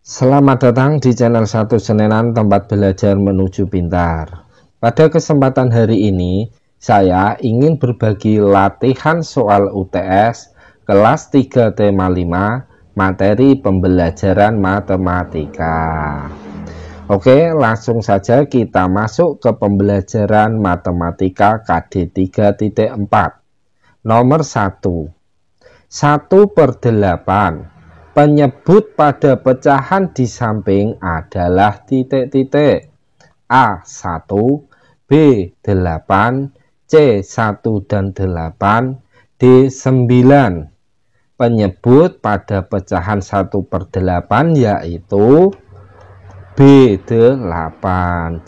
Selamat datang di channel 1 Senenan, tempat belajar menuju pintar. Pada kesempatan hari ini, saya ingin berbagi latihan soal UTS kelas 3 tema 5, materi pembelajaran matematika. Oke, langsung saja kita masuk ke pembelajaran matematika KD 3.4. Nomor 1. 1/8. Penyebut pada pecahan di samping adalah titik-titik. A1, B8, C1 dan 8, D9. Penyebut pada pecahan 1/8 yaitu B8.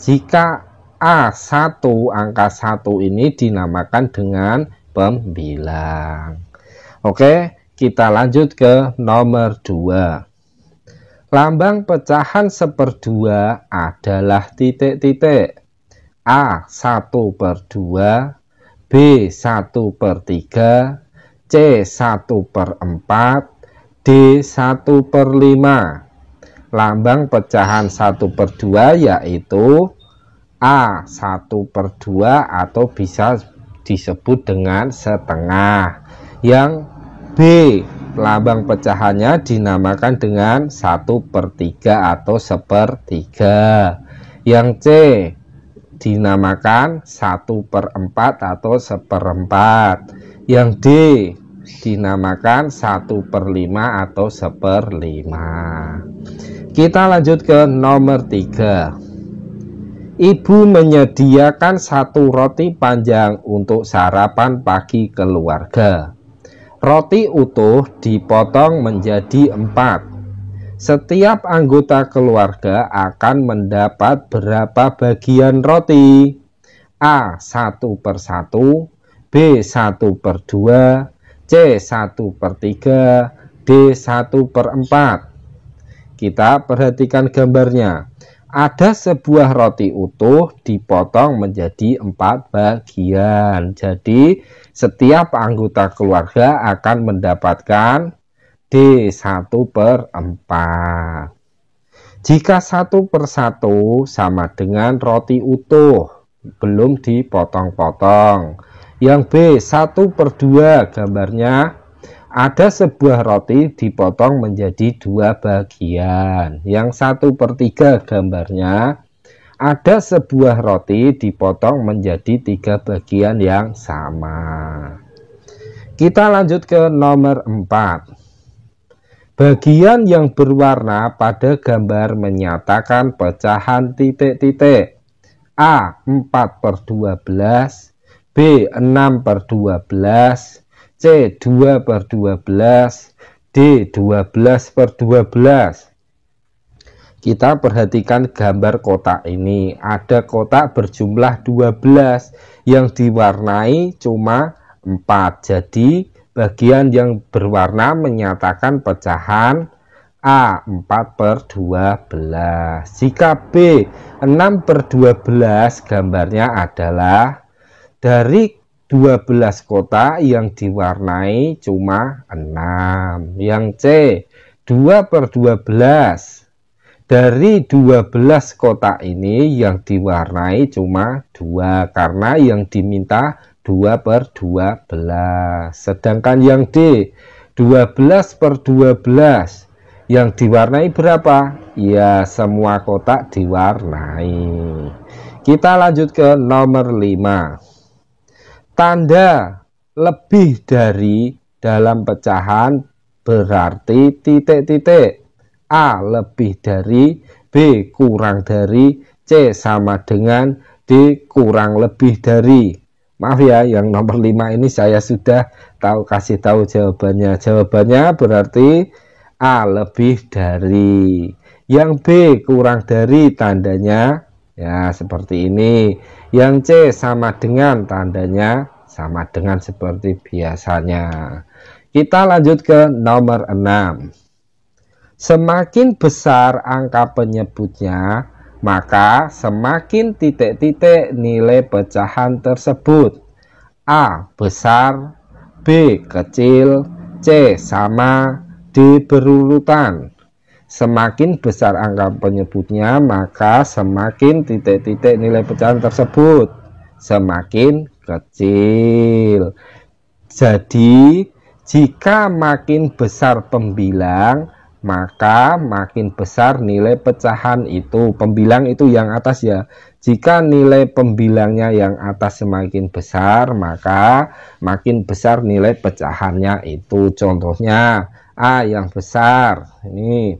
Jika A1 angka 1 ini dinamakan dengan pembilang. Oke, kita lanjut ke nomor 2. Lambang pecahan 1/2 adalah titik-titik. A1/2, B1/3, C1/4, D1/5. Lambang pecahan 1/2 yaitu A1/2 atau bisa disebut dengan setengah. Yang B, lambang pecahannya dinamakan dengan 1/3 atau 1/3. Yang C dinamakan 1/4 atau 1/4. Yang D dinamakan 1/5 atau 1/5. Kita lanjut ke nomor 3. Ibu menyediakan 1 roti panjang untuk sarapan pagi keluarga. Roti utuh dipotong menjadi 4. Setiap anggota keluarga akan mendapat berapa bagian roti? A1/1, B1/2, C1/3, D1/4. Kita perhatikan gambarnya. Ada sebuah roti utuh dipotong menjadi 4 bagian. Jadi setiap anggota keluarga akan mendapatkan D1/4. Jika 1/1 sama dengan roti utuh belum dipotong-potong. Yang B 1/2 gambarnya ada sebuah roti dipotong menjadi 2 bagian. Yang 1/3 gambarnya ada sebuah roti dipotong menjadi 3 bagian yang sama. Kita lanjut ke nomor 4. Bagian yang berwarna pada gambar menyatakan pecahan titik-titik. A 4/12, B 6/12, C 2/12, D 12/12. Kita perhatikan gambar kotak ini. Ada kotak berjumlah 12 yang diwarnai cuma 4. Jadi bagian yang berwarna menyatakan pecahan A 4/12. Jika B 6/12 gambarnya adalah dari 12 kotak yang diwarnai cuma 6. Yang C 2/12. Dari 12 kotak ini yang diwarnai cuma 2 karena yang diminta 2/12. Sedangkan yang D 12/12 yang diwarnai berapa? Ya, semua kotak diwarnai. Kita lanjut ke nomor 5. Tanda lebih dari dalam pecahan berarti titik-titik. A lebih dari, B kurang dari, C sama dengan, D kurang lebih dari. Maaf ya, yang nomor 5 ini saya sudah kasih tahu jawabannya. Jawabannya berarti A lebih dari. Yang B kurang dari tandanya ya seperti ini. Yang C sama dengan tandanya sama dengan seperti biasanya. Kita lanjut ke nomor 6. Semakin besar angka penyebutnya, maka semakin titik-titik nilai pecahan tersebut. A besar, B kecil, C sama, D berurutan. Semakin besar angka penyebutnya, maka semakin titik-titik nilai pecahan tersebut semakin kecil. Jadi, jika makin besar pembilang, maka makin besar nilai pecahan itu. Pembilang itu yang atas ya. Jika nilai pembilangnya yang atas semakin besar, maka makin besar nilai pecahannya itu. Contohnya A yang besar. Ini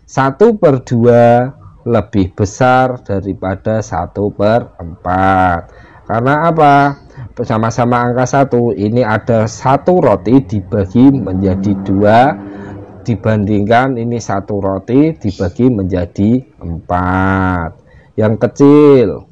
1/2 lebih besar daripada 1/4. Karena apa? Sama-sama angka 1. Ini ada 1 roti dibagi menjadi 2, dibandingkan ini 1 roti dibagi menjadi 4. Yang kecil,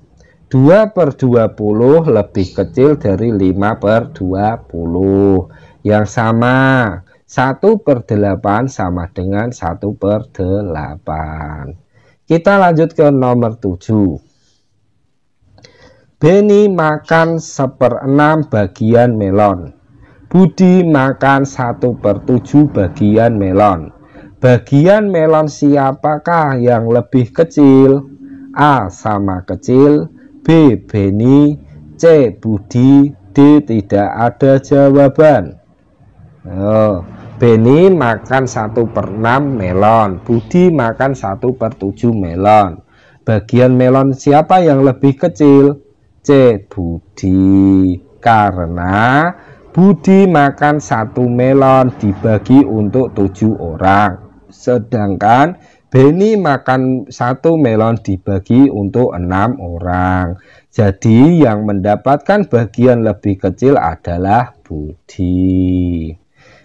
2/20 lebih kecil dari 5/20. Yang sama, 1/8 sama dengan 1/8. Kita lanjut ke nomor 7. Beni makan 1/6 bagian melon. Budi makan 1/7 bagian melon. Bagian melon siapakah yang lebih kecil? A. Sama kecil, B. Beni, C. Budi, D. Tidak ada jawaban. Beni makan 1/6 melon, Budi makan 1/7 melon. Bagian melon siapa yang lebih kecil? C. Budi. Karena Budi makan 1 melon dibagi untuk 7 orang, sedangkan Beni makan 1 melon dibagi untuk 6 orang. Jadi yang mendapatkan bagian lebih kecil adalah Budi.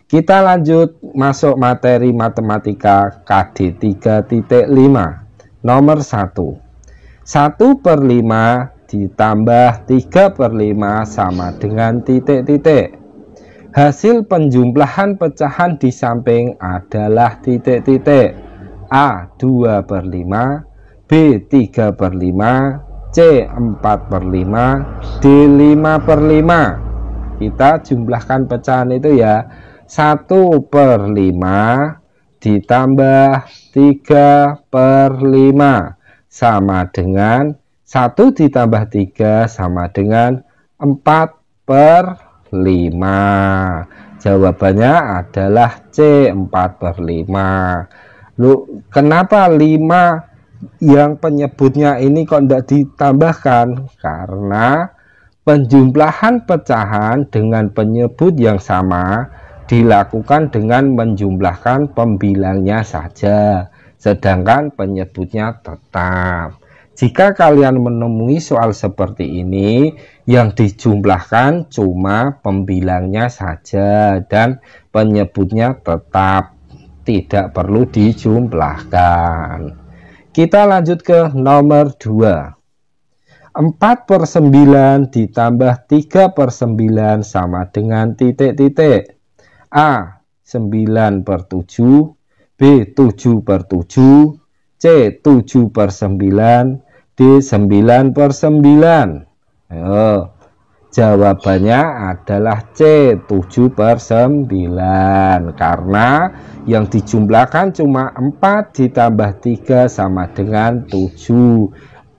Kita lanjut masuk materi matematika KD 3.5. Nomor 1. 1/5 ditambah 3/5 sama dengan titik-titik. Hasil penjumlahan pecahan di samping adalah titik-titik. A. 2/5, B. 3/5, C. 4/5, D. 5/5. Kita jumlahkan pecahan itu ya. 1/5 ditambah 3/5 sama dengan 1 ditambah 3 sama dengan 4/5. Jawabannya adalah C. 4/5. Loh, kenapa 5 yang penyebutnya ini kok tidak ditambahkan? Karena penjumlahan pecahan dengan penyebut yang sama dilakukan dengan menjumlahkan pembilangnya saja, sedangkan penyebutnya tetap. Jika kalian menemui soal seperti ini, yang dijumlahkan cuma pembilangnya saja dan penyebutnya tetap, tidak perlu dijumlahkan. Kita lanjut ke nomor 2. 4/9 ditambah 3/9 sama dengan titik-titik. A. 9/7, B. 7/7, C. 7/9, D. 9/9. Ayo, jawabannya adalah C. 7/9. Karena yang dijumlahkan cuma 4 ditambah 3 sama dengan 7.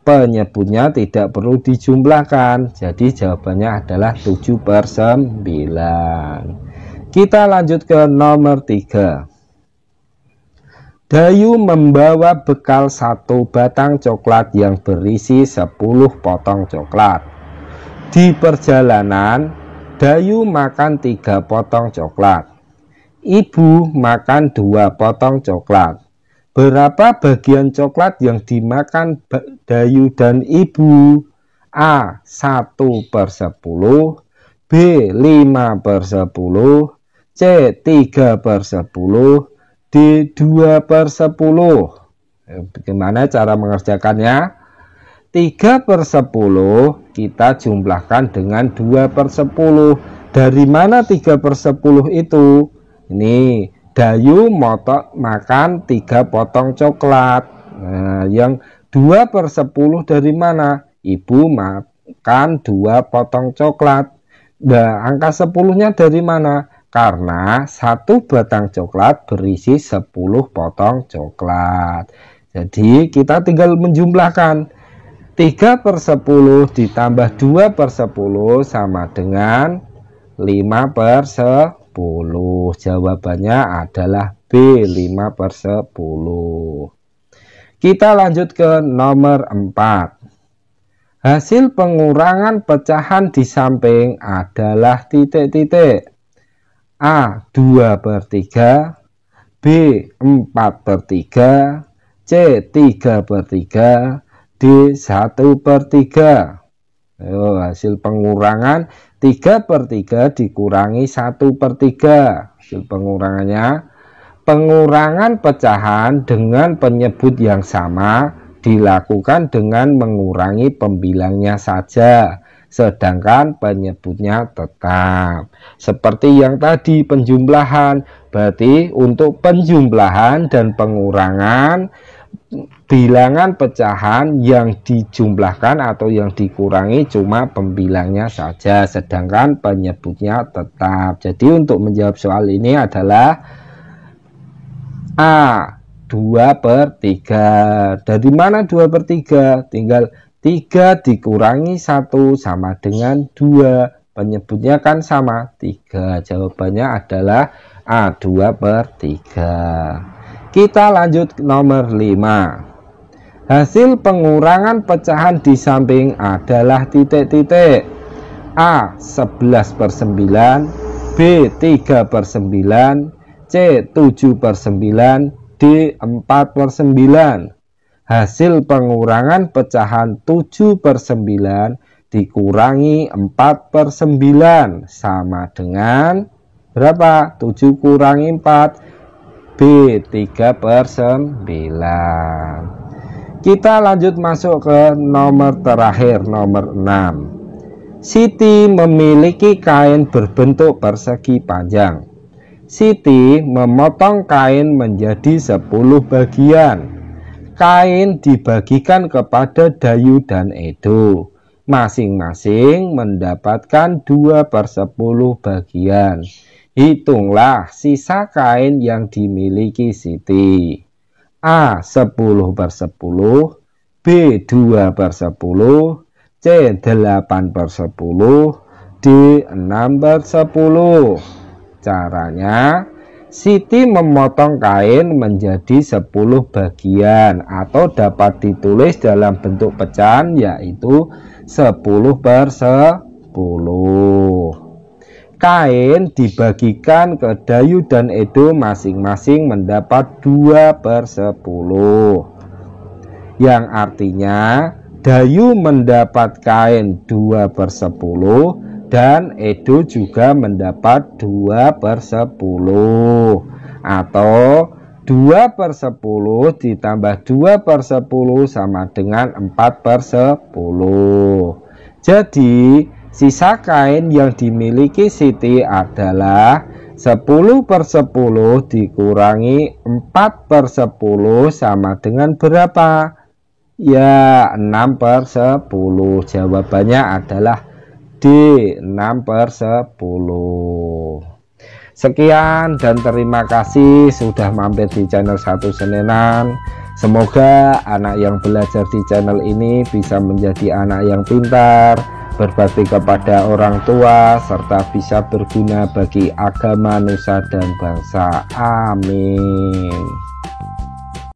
Penyebutnya tidak perlu dijumlahkan. Jadi jawabannya adalah 7/9. Kita lanjut ke nomor 3. Dayu membawa bekal 1 batang coklat yang berisi 10 potong coklat. Di perjalanan, Dayu makan 3 potong coklat. Ibu makan 2 potong coklat. Berapa bagian coklat yang dimakan Dayu dan ibu? A. 1/10, B. 5/10, C. 3/10, D. 2/10. Bagaimana cara mengerjakannya? 3/10 kita jumlahkan dengan 2/10. Dari mana 3/10 itu? Ini Dayu makan 3 potong coklat. Nah, yang 2/10 dari mana? Ibu makan 2 potong coklat. Nah, angka 10-nya dari mana? karena satu batang coklat berisi 10 potong coklat. Jadi kita tinggal menjumlahkan 3/10 ditambah 2/10 sama dengan 5/10. Jawabannya adalah B, 5/10. Kita lanjut ke nomor 4. Hasil pengurangan pecahan di samping adalah titik-titik. A. 2/3, B. 4/3, C. 3/3, D. 1/3. Ayo, hasil pengurangan 3/3 dikurangi 1/3. Hasil pengurangannya, pengurangan pecahan dengan penyebut yang sama dilakukan dengan mengurangi pembilangnya saja, sedangkan penyebutnya tetap. Seperti yang tadi penjumlahan, berarti untuk penjumlahan dan pengurangan bilangan pecahan yang dijumlahkan atau yang dikurangi cuma pembilangnya saja, sedangkan penyebutnya tetap. Jadi untuk menjawab soal ini adalah A. 2/3. Dari mana 2/3? Tinggal 3 dikurangi 1 sama dengan 2. Penyebutnya kan sama, 3. Jawabannya adalah A. 2/3. Kita lanjut nomor 5. Hasil pengurangan pecahan di samping adalah titik-titik. A. 11/9, B. 3/9, C. 7/9, D. 4/9. Hasil pengurangan pecahan 7/9 dikurangi 4/9 sama dengan berapa? 7 kurangi 4, B. 3/9. Kita lanjut masuk ke nomor terakhir, nomor 6. Siti memiliki kain berbentuk persegi panjang. Siti memotong kain menjadi 10 bagian. Kain dibagikan kepada Dayu dan Edo. Masing-masing mendapatkan 2/10 bagian. Hitunglah sisa kain yang dimiliki Siti. A. 10/10, B. 2/10, C. 8/10, D. 6/10. Caranya, Siti memotong kain menjadi 10 bagian atau dapat ditulis dalam bentuk pecahan yaitu 10/10. Kain dibagikan ke Dayu dan Edo, masing-masing mendapat 2/10. Yang artinya Dayu mendapat kain 2/10 dan Edo juga mendapat 2/10, atau 2/10 ditambah 2/10 sama dengan 4/10. Jadi sisa kain yang dimiliki Siti adalah 10/10 dikurangi 4/10 sama dengan berapa? Ya, 6/10. Jawabannya adalah D. 6/10. Sekian dan terima kasih sudah mampir di channel Satu Senenan. Semoga anak yang belajar di channel ini bisa menjadi anak yang pintar, berbakti kepada orang tua, serta bisa berguna bagi agama, nusa, dan bangsa. Amin.